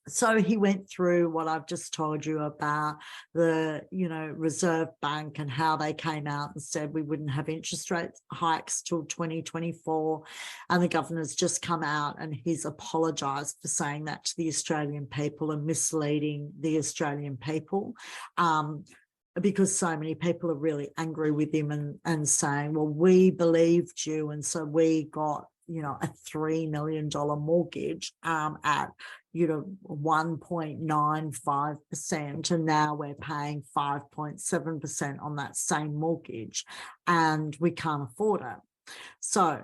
So he went through what I've just told you about the, Reserve Bank and how they came out and said we wouldn't have interest rate hikes till 2024. And the governor's just come out and he's apologised for saying that to the Australian people and misleading the Australian people. Because so many people are really angry with him and saying, well, we believed you. And so we got, a $3 million mortgage at, 1.95%. And now we're paying 5.7% on that same mortgage and we can't afford it. So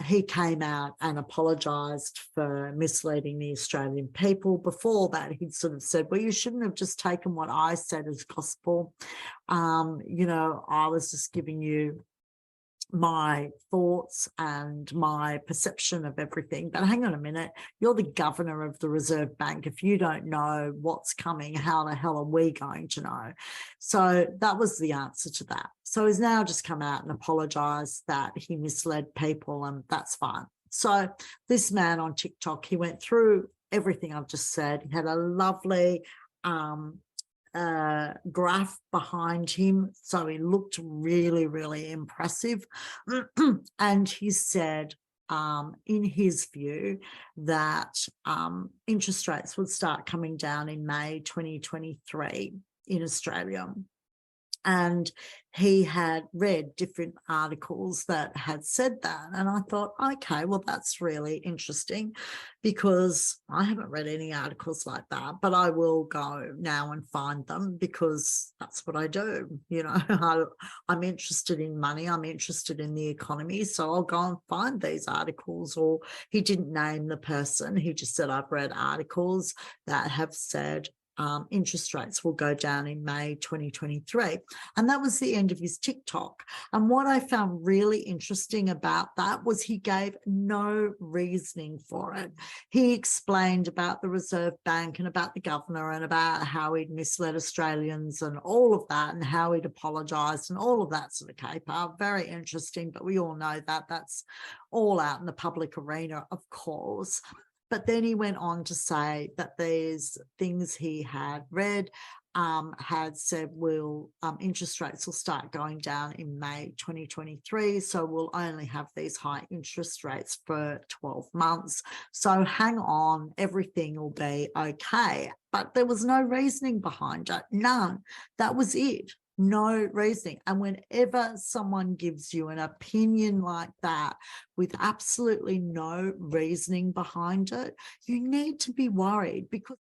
he came out and apologised for misleading the Australian people. Before that, he'd sort of said, well, you shouldn't have just taken what I said as gospel. I was just giving you my thoughts and my perception of everything. But hang on a minute, you're the governor of the Reserve Bank. If you don't know what's coming, how the hell are we going to know? So that was the answer to that. So he's now just come out and apologised that he misled people, and that's fine. So this man on TikTok, he went through everything I've just said. He had a lovely graph behind him, so he looked really, really impressive. And he said, in his view, that interest rates would start coming down in May 2023 in Australia. And he had read different articles that had said that. And I thought, okay, well, that's really interesting, because I haven't read any articles like that, but I will go now and find them, because that's what I do. I'm interested in money. I'm interested in the economy. So I'll go and find these articles. Or he didn't name the person. He just said, I've read articles that have said interest rates will go down in May 2023. And that was the end of his TikTok. And what I found really interesting about that was he gave no reasoning for it. He explained about the Reserve Bank and about the governor and about how he'd misled Australians and all of that, and how he'd apologised and all of that sort of caper. Very interesting, but we all know that that's all out in the public arena, of course. But then he went on to say that these things he had read had said, interest rates will start going down in May 2023. So we'll only have these high interest rates for 12 months. So hang on, everything will be okay. But there was no reasoning behind it. None. That was it. No reasoning. And whenever someone gives you an opinion like that with absolutely no reasoning behind it, you need to be worried, because